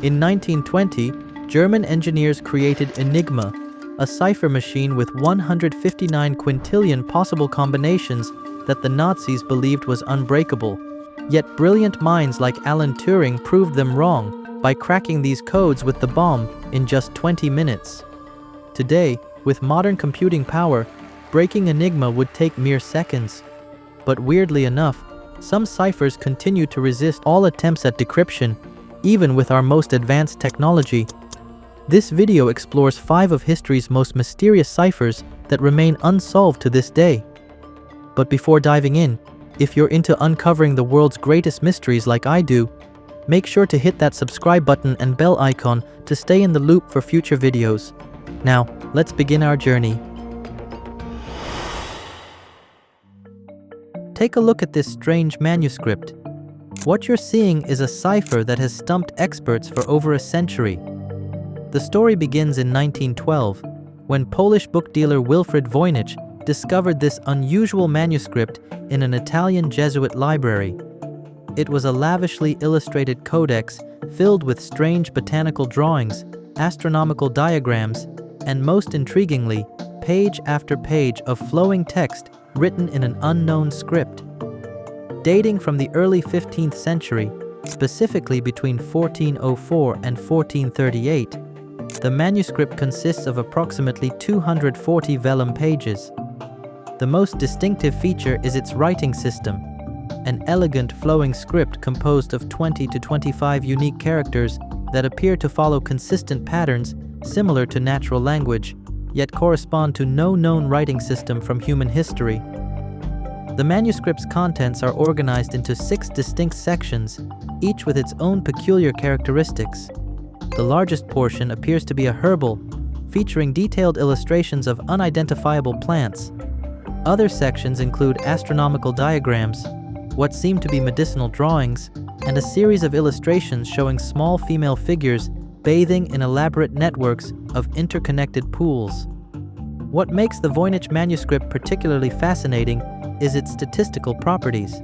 In 1920, German engineers created Enigma, a cipher machine with 159 quintillion possible combinations that the Nazis believed was unbreakable. Yet brilliant minds like Alan Turing proved them wrong by cracking these codes with the bomb in just 20 minutes. Today, with modern computing power, breaking Enigma would take mere seconds. But weirdly enough, some ciphers continue to resist all attempts at decryption, even with our most advanced technology. This video explores 5 of history's most mysterious ciphers that remain unsolved to this day. But before diving in, if you're into uncovering the world's greatest mysteries like I do, make sure to hit that subscribe button and bell icon to stay in the loop for future videos. Now, let's begin our journey. Take a look at this strange manuscript. What you're seeing is a cipher that has stumped experts for over a century. The story begins in 1912, when Polish book dealer Wilfred Voynich discovered this unusual manuscript in an Italian Jesuit library. It was a lavishly illustrated codex filled with strange botanical drawings, astronomical diagrams, and most intriguingly, page after page of flowing text written in an unknown script. Dating from the early 15th century, specifically between 1404 and 1438, the manuscript consists of approximately 240 vellum pages. The most distinctive feature is its writing system, an elegant flowing script composed of 20 to 25 unique characters that appear to follow consistent patterns similar to natural language, yet correspond to no known writing system from human history. The manuscript's contents are organized into 6 distinct sections, each with its own peculiar characteristics. The largest portion appears to be a herbal, featuring detailed illustrations of unidentifiable plants. Other sections include astronomical diagrams, what seem to be medicinal drawings, and a series of illustrations showing small female figures bathing in elaborate networks of interconnected pools. What makes the Voynich manuscript particularly fascinating is its statistical properties.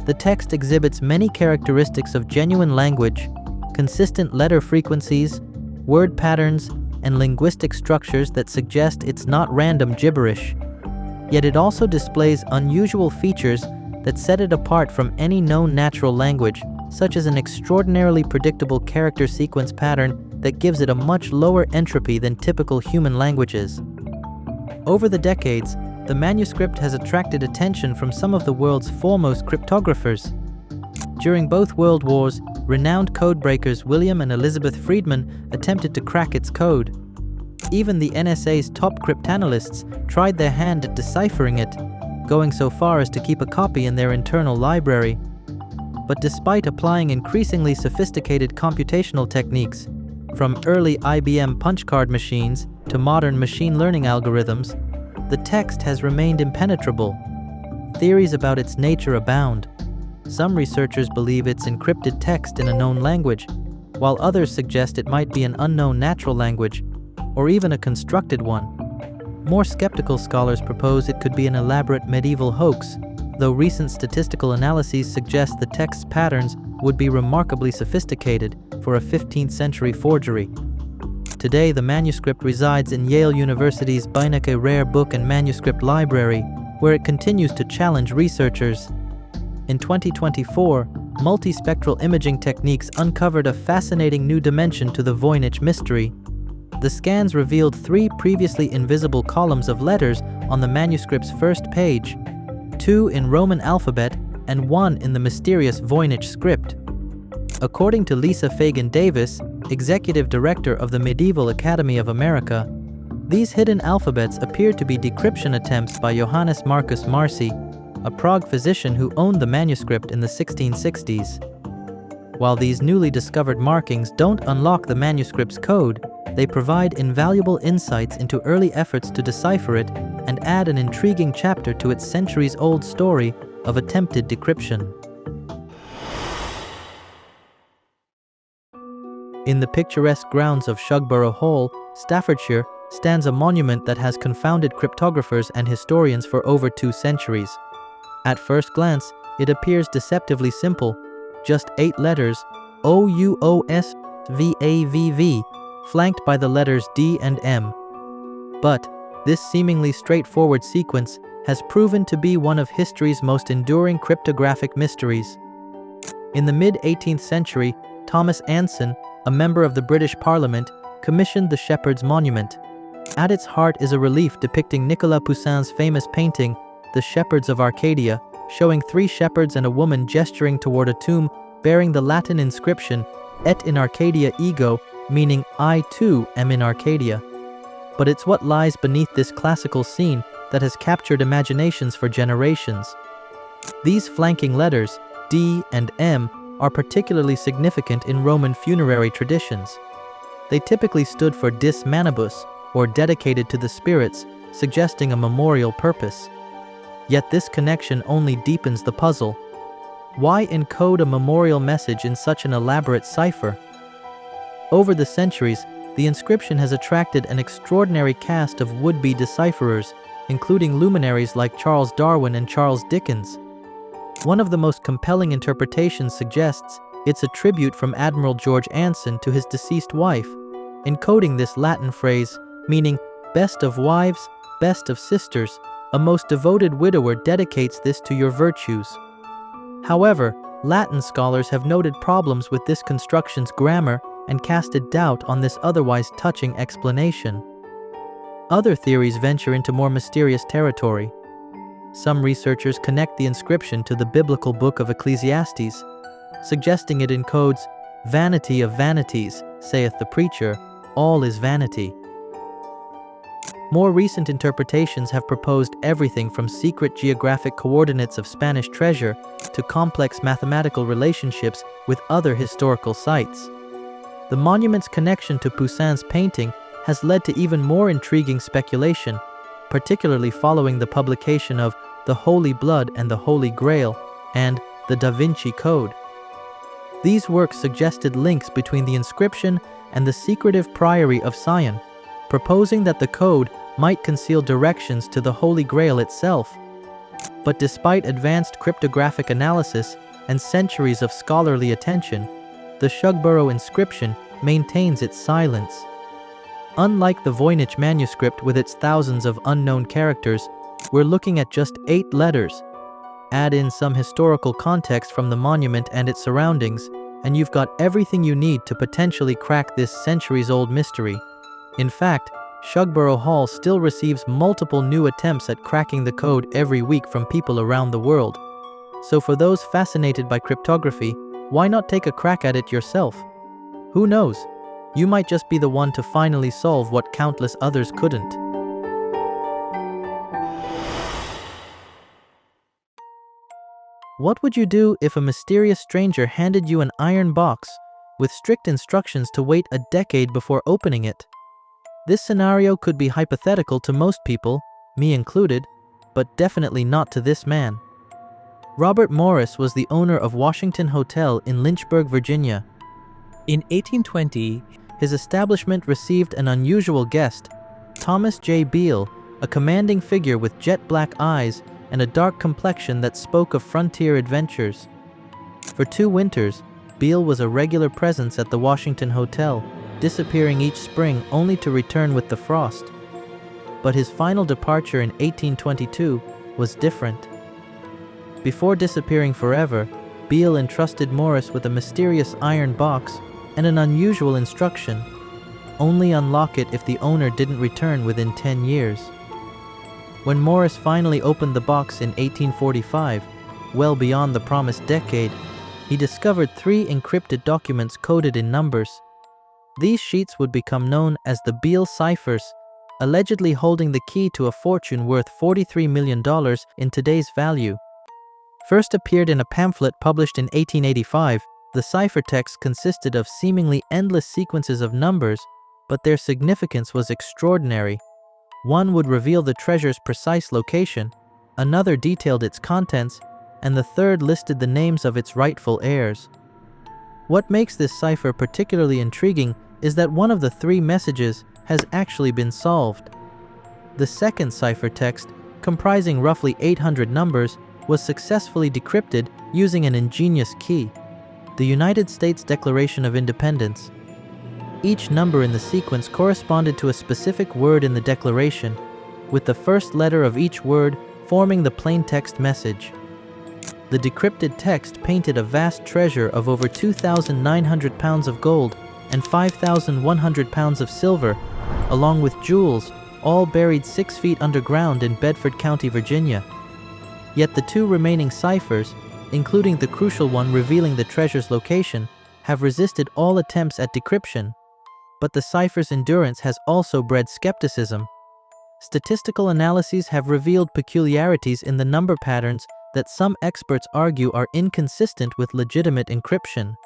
The text exhibits many characteristics of genuine language, consistent letter frequencies, word patterns, and linguistic structures that suggest it's not random gibberish. Yet it also displays unusual features that set it apart from any known natural language, such as an extraordinarily predictable character sequence pattern that gives it a much lower entropy than typical human languages. Over the decades, the manuscript has attracted attention from some of the world's foremost cryptographers. During both World Wars, renowned codebreakers William and Elizabeth Friedman attempted to crack its code. Even the NSA's top cryptanalysts tried their hand at deciphering it, going so far as to keep a copy in their internal library. But despite applying increasingly sophisticated computational techniques, from early IBM punch card machines to modern machine learning algorithms, the text has remained impenetrable. Theories about its nature abound. Some researchers believe it's encrypted text in a known language, while others suggest it might be an unknown natural language, or even a constructed one. More skeptical scholars propose it could be an elaborate medieval hoax, though recent statistical analyses suggest the text's patterns would be remarkably sophisticated for a 15th century forgery. Today, the manuscript resides in Yale University's Beinecke Rare Book and Manuscript Library, where it continues to challenge researchers. In 2024, multispectral imaging techniques uncovered a fascinating new dimension to the Voynich mystery. The scans revealed 3 previously invisible columns of letters on the manuscript's first page, 2 in Roman alphabet and 1 in the mysterious Voynich script. According to Lisa Fagan Davis, executive director of the Medieval Academy of America, these hidden alphabets appear to be decryption attempts by Johannes Marcus Marci, a Prague physician who owned the manuscript in the 1660s. While these newly discovered markings don't unlock the manuscript's code, they provide invaluable insights into early efforts to decipher it and add an intriguing chapter to its centuries-old story of attempted decryption. In the picturesque grounds of Shugborough Hall, Staffordshire, stands a monument that has confounded cryptographers and historians for over 2 centuries. At first glance, it appears deceptively simple, just 8 letters, OUOS, VAVV, flanked by the letters D and M. But this seemingly straightforward sequence has proven to be one of history's most enduring cryptographic mysteries. In the mid-18th century, Thomas Anson, a member of the British Parliament, commissioned the Shepherd's Monument. At its heart is a relief depicting Nicolas Poussin's famous painting, The Shepherds of Arcadia, showing 3 shepherds and a woman gesturing toward a tomb bearing the Latin inscription, Et in Arcadia ego, meaning I too am in Arcadia. But it's what lies beneath this classical scene that has captured imaginations for generations. These flanking letters, D and M, are particularly significant in Roman funerary traditions. They typically stood for dis manibus, or dedicated to the spirits, suggesting a memorial purpose. Yet this connection only deepens the puzzle. Why encode a memorial message in such an elaborate cipher? Over the centuries, the inscription has attracted an extraordinary cast of would-be decipherers, including luminaries like Charles Darwin and Charles Dickens. One of the most compelling interpretations suggests it's a tribute from Admiral George Anson to his deceased wife, encoding this Latin phrase, meaning best of wives, best of sisters. A most devoted widower dedicates this to your virtues. However, Latin scholars have noted problems with this construction's grammar and casted doubt on this otherwise touching explanation. Other theories venture into more mysterious territory. Some researchers connect the inscription to the biblical book of Ecclesiastes, suggesting it encodes, "Vanity of vanities, saith the preacher, all is vanity." More recent interpretations have proposed everything from secret geographic coordinates of Spanish treasure to complex mathematical relationships with other historical sites. The monument's connection to Poussin's painting has led to even more intriguing speculation, particularly following the publication of The Holy Blood and the Holy Grail and the Da Vinci Code. These works suggested links between the inscription and the secretive Priory of Sion, proposing that the code might conceal directions to the Holy Grail itself. But despite advanced cryptographic analysis and centuries of scholarly attention, the Shugborough Inscription maintains its silence. Unlike the Voynich Manuscript with its thousands of unknown characters, we're looking at just 8 letters. Add in some historical context from the monument and its surroundings, and you've got everything you need to potentially crack this centuries-old mystery. In fact, Shugborough Hall still receives multiple new attempts at cracking the code every week from people around the world. So for those fascinated by cryptography, why not take a crack at it yourself? Who knows? You might just be the one to finally solve what countless others couldn't. What would you do if a mysterious stranger handed you an iron box with strict instructions to wait a decade before opening it? This scenario could be hypothetical to most people, me included, but definitely not to this man. Robert Morris was the owner of Washington Hotel in Lynchburg, Virginia. In 1820, his establishment received an unusual guest, Thomas J. Beale, a commanding figure with jet-black eyes and a dark complexion that spoke of frontier adventures. For 2 winters, Beale was a regular presence at the Washington Hotel, disappearing each spring only to return with the frost. But his final departure in 1822 was different. Before disappearing forever, Beale entrusted Morris with a mysterious iron box and an unusual instruction: only unlock it if the owner didn't return within 10 years. When Morris finally opened the box in 1845, well beyond the promised decade, he discovered 3 encrypted documents coded in numbers. These sheets would become known as the Beale Ciphers, allegedly holding the key to a fortune worth $43 million in today's value. First appeared in a pamphlet published in 1885, the ciphertext consisted of seemingly endless sequences of numbers, but their significance was extraordinary. One would reveal the treasure's precise location, another detailed its contents, and the third listed the names of its rightful heirs. What makes this cipher particularly intriguing is that one of the 3 messages has actually been solved. The second ciphertext, comprising roughly 800 numbers, was successfully decrypted using an ingenious key, the United States Declaration of Independence, Each number in the sequence corresponded to a specific word in the declaration, with the first letter of each word forming the plaintext message. The decrypted text painted a vast treasure of over 2,900 pounds of gold and 5,100 pounds of silver, along with jewels, all buried 6 feet underground in Bedford County, Virginia. Yet the two remaining ciphers, including the crucial one revealing the treasure's location, have resisted all attempts at decryption. But the cipher's endurance has also bred skepticism. Statistical analyses have revealed peculiarities in the number patterns that some experts argue are inconsistent with legitimate encryption.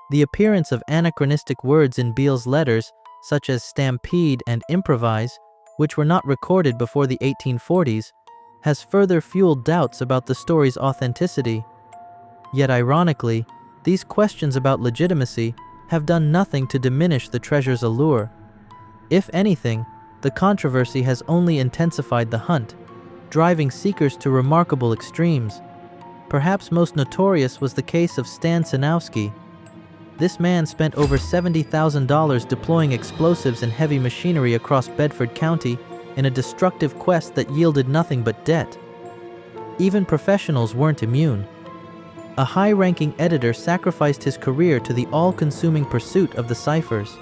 The appearance of anachronistic words in Beale's letters, such as stampede and improvise, which were not recorded before the 1840s, has further fueled doubts about the story's authenticity. Yet ironically, these questions about legitimacy have done nothing to diminish the treasure's allure. If anything, the controversy has only intensified the hunt, driving seekers to remarkable extremes. Perhaps most notorious was the case of Stan Sinowski. This man spent over $70,000 deploying explosives and heavy machinery across Bedford County in a destructive quest that yielded nothing but debt. Even professionals weren't immune. A high-ranking editor sacrificed his career to the all-consuming pursuit of the ciphers.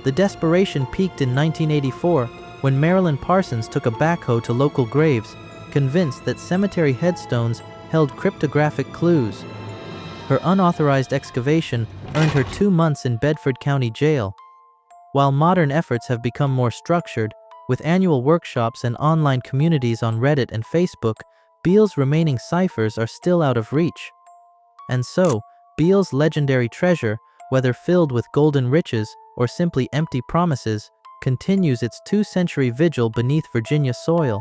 The desperation peaked in 1984 when Marilyn Parsons took a backhoe to local graves, convinced that cemetery headstones held cryptographic clues. Her unauthorized excavation earned her 2 months in Bedford County Jail. While modern efforts have become more structured, with annual workshops and online communities on Reddit and Facebook, Beale's remaining ciphers are still out of reach. And so, Beale's legendary treasure, whether filled with golden riches or simply empty promises, continues its 2-century vigil beneath Virginia soil.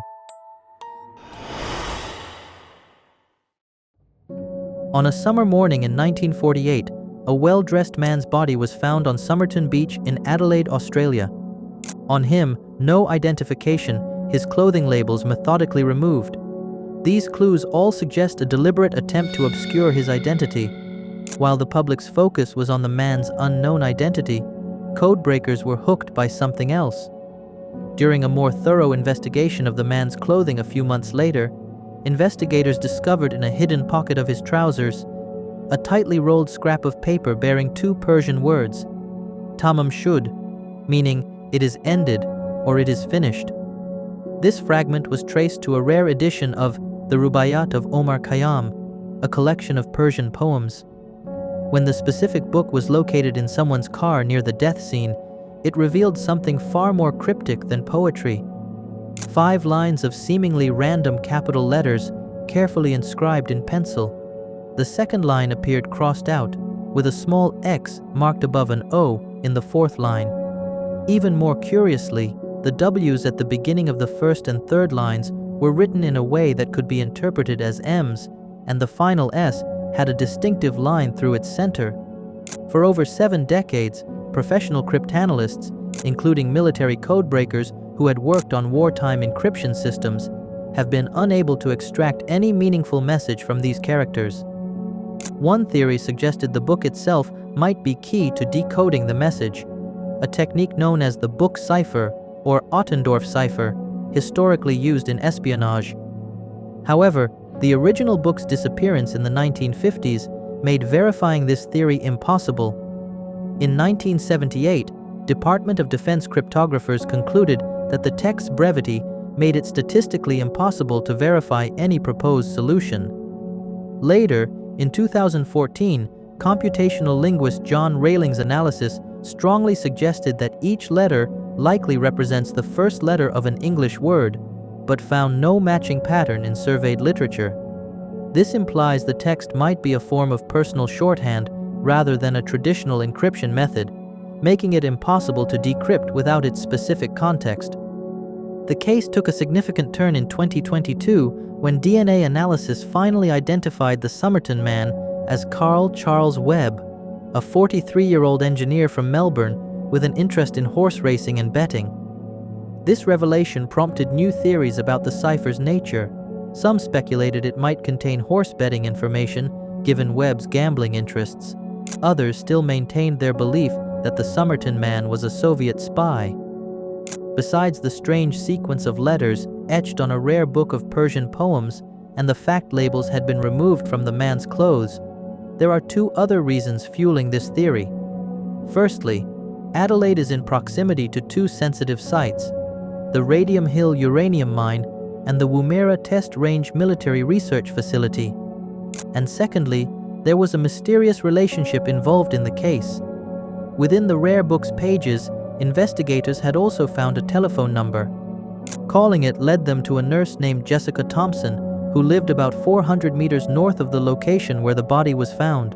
On a summer morning in 1948, a well-dressed man's body was found on Somerton Beach in Adelaide, Australia. On him, no identification, his clothing labels methodically removed. These clues all suggest a deliberate attempt to obscure his identity. While the public's focus was on the man's unknown identity, codebreakers were hooked by something else. During a more thorough investigation of the man's clothing a few months later, investigators discovered in a hidden pocket of his trousers a tightly rolled scrap of paper bearing 2 Persian words, Tamam Shud, meaning it is ended or it is finished. This fragment was traced to a rare edition of the Rubaiyat of Omar Khayyam, a collection of Persian poems. When the specific book was located in someone's car near the death scene, it revealed something far more cryptic than poetry. 5 lines of seemingly random capital letters, carefully inscribed in pencil. The second line appeared crossed out, with a small X marked above an O in the 4th line. Even more curiously, the W's at the beginning of the 1st and 3rd lines were written in a way that could be interpreted as M's, and the final S had a distinctive line through its center. For over 7 decades, professional cryptanalysts, including military codebreakers who had worked on wartime encryption systems, have been unable to extract any meaningful message from these characters. One theory suggested the book itself might be key to decoding the message, a technique known as the book cipher or Ottendorf cipher, historically used in espionage. However, the original book's disappearance in the 1950s made verifying this theory impossible. In 1978, Department of Defense cryptographers concluded that the text's brevity made it statistically impossible to verify any proposed solution. Later, in 2014, computational linguist John Rayling's analysis strongly suggested that each letter likely represents the first letter of an English word, but found no matching pattern in surveyed literature. This implies the text might be a form of personal shorthand rather than a traditional encryption method, making it impossible to decrypt without its specific context. The case took a significant turn in 2022 when DNA analysis finally identified the Somerton man as Carl Charles Webb, a 43-year-old engineer from Melbourne with an interest in horse racing and betting. This revelation prompted new theories about the cipher's nature. Some speculated it might contain horse betting information, given Webb's gambling interests. Others still maintained their belief that the Somerton man was a Soviet spy. Besides the strange sequence of letters etched on a rare book of Persian poems and the fact labels had been removed from the man's clothes, there are two other reasons fueling this theory. Firstly, Adelaide is in proximity to two sensitive sites, the Radium Hill uranium mine and the Woomera Test Range military research facility. And secondly, there was a mysterious relationship involved in the case. Within the rare book's pages, investigators had also found a telephone number. Calling it led them to a nurse named Jessica Thompson, who lived about 400 meters north of the location where the body was found.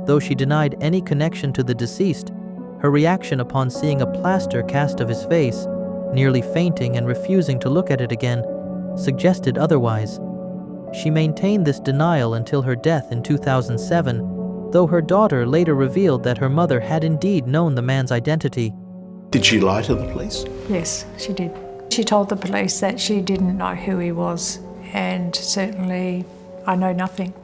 Though she denied any connection to the deceased, her reaction upon seeing a plaster cast of his face, nearly fainting and refusing to look at it again, suggested otherwise. She maintained this denial until her death in 2007, though her daughter later revealed that her mother had indeed known the man's identity. Did she lie to the police? Yes, she did. She told the police that she didn't know who he was, and certainly I know nothing.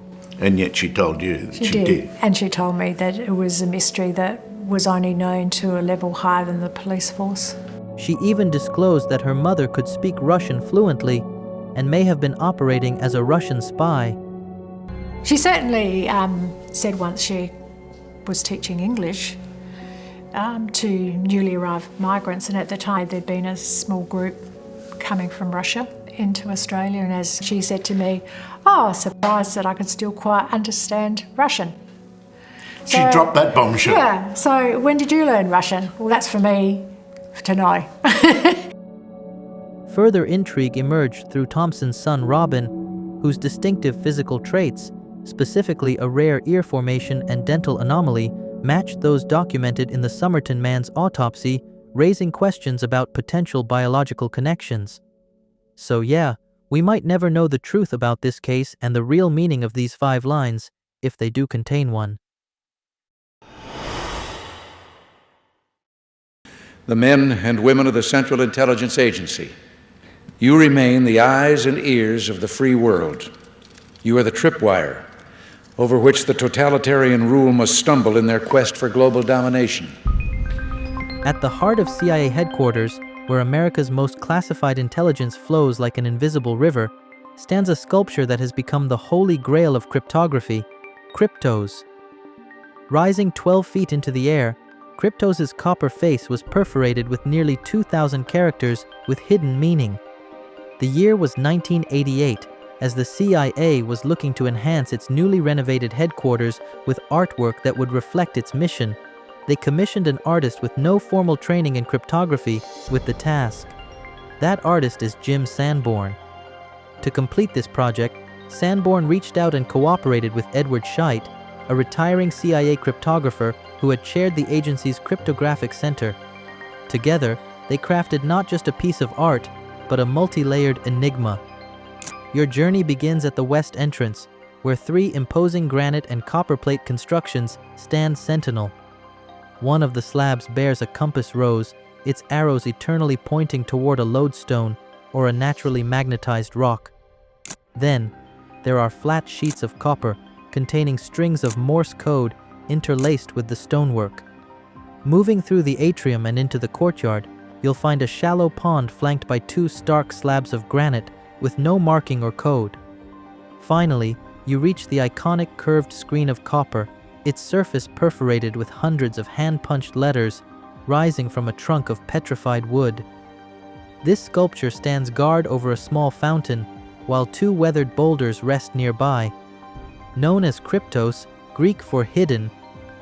And yet she told you that she did. And she told me that it was a mystery that was only known to a level higher than the police force. She even disclosed that her mother could speak Russian fluently and may have been operating as a Russian spy. She certainly said once she was teaching English to newly arrived migrants, and at the time there'd been a small group coming from Russia into Australia, and as she said to me, "Oh, surprised that I could still quite understand Russian." She dropped that bombshell. Yeah, so when did you learn Russian? Well, that's for me to know. Further intrigue emerged through Thompson's son Robin, whose distinctive physical traits, specifically a rare ear formation and dental anomaly, matched those documented in the Somerton man's autopsy, raising questions about potential biological connections. So yeah, we might never know the truth about this case and the real meaning of these 5 lines, if they do contain one. The men and women of the Central Intelligence Agency, you remain the eyes and ears of the free world. You are the tripwire over which the totalitarian rule must stumble in their quest for global domination. At the heart of CIA headquarters, where America's most classified intelligence flows like an invisible river, stands a sculpture that has become the holy grail of cryptography, Kryptos. Rising 12 feet into the air, Kryptos' copper face was perforated with nearly 2,000 characters with hidden meaning. The year was 1988, as the CIA was looking to enhance its newly renovated headquarters with artwork that would reflect its mission. They commissioned an artist with no formal training in cryptography with the task. That artist is Jim Sanborn. To complete this project, Sanborn reached out and cooperated with Edward Scheit, a retiring CIA cryptographer who had chaired the agency's cryptographic center. Together, they crafted not just a piece of art, but a multi-layered enigma. Your journey begins at the west entrance, where 3 imposing granite and copperplate constructions stand sentinel. One of the slabs bears a compass rose, its arrows eternally pointing toward a lodestone or a naturally magnetized rock. Then, there are flat sheets of copper containing strings of Morse code interlaced with the stonework. Moving through the atrium and into the courtyard, you'll find a shallow pond flanked by 2 stark slabs of granite with no marking or code. Finally, you reach the iconic curved screen of copper, its surface perforated with hundreds of hand-punched letters rising from a trunk of petrified wood. This sculpture stands guard over a small fountain, while 2 weathered boulders rest nearby. Known as Kryptos, Greek for hidden,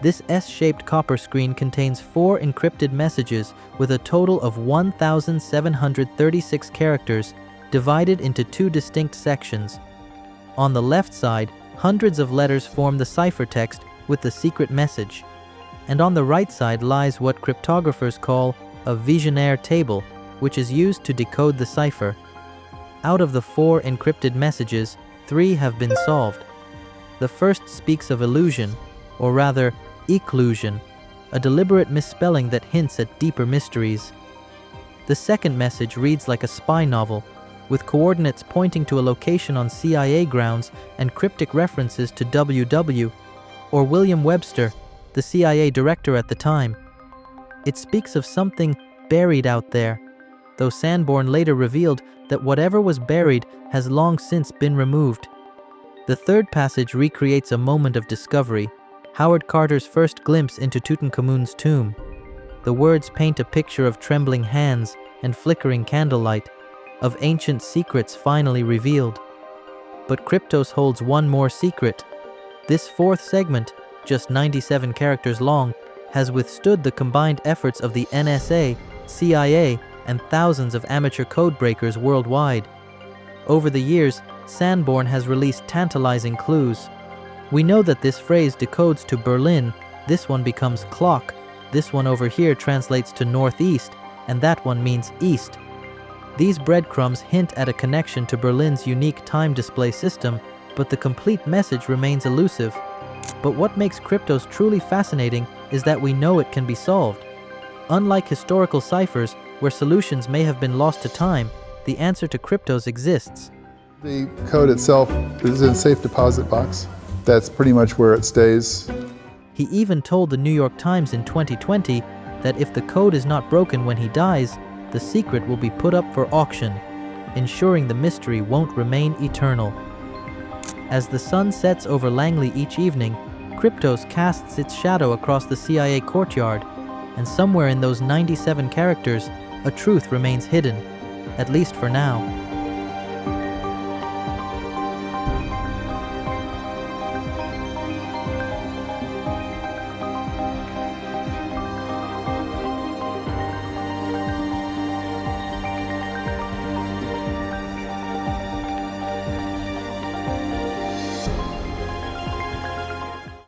this S-shaped copper screen contains 4 encrypted messages with a total of 1,736 characters divided into 2 distinct sections. On the left side, hundreds of letters form the ciphertext with the secret message. And on the right side lies what cryptographers call a visionaire table, which is used to decode the cipher. Out of the 4 encrypted messages, 3 have been solved. The first speaks of illusion, or rather, eclusion, a deliberate misspelling that hints at deeper mysteries. The second message reads like a spy novel, with coordinates pointing to a location on CIA grounds and cryptic references to W.W. or William Webster, the CIA director at the time. It speaks of something buried out there, though Sanborn later revealed that whatever was buried has long since been removed. The third passage recreates a moment of discovery, Howard Carter's first glimpse into Tutankhamun's tomb. The words paint a picture of trembling hands and flickering candlelight, of ancient secrets finally revealed. But Kryptos holds one more secret. This fourth segment, just 97 characters long, has withstood the combined efforts of the NSA, CIA, and thousands of amateur code breakers worldwide. Over the years, Sanborn has released tantalizing clues. We know that this phrase decodes to Berlin, this one becomes clock, this one over here translates to northeast, and that one means east. These breadcrumbs hint at a connection to Berlin's unique time display system, but the complete message remains elusive. But what makes Kryptos truly fascinating is that we know it can be solved. Unlike historical ciphers, where solutions may have been lost to time, the answer to Kryptos exists. The code itself is in a safe deposit box. That's pretty much where it stays. He even told the New York Times in 2020 that if the code is not broken when he dies, the secret will be put up for auction, ensuring the mystery won't remain eternal. As the sun sets over Langley each evening, Kryptos casts its shadow across the CIA courtyard, and somewhere in those 97 characters, a truth remains hidden, at least for now.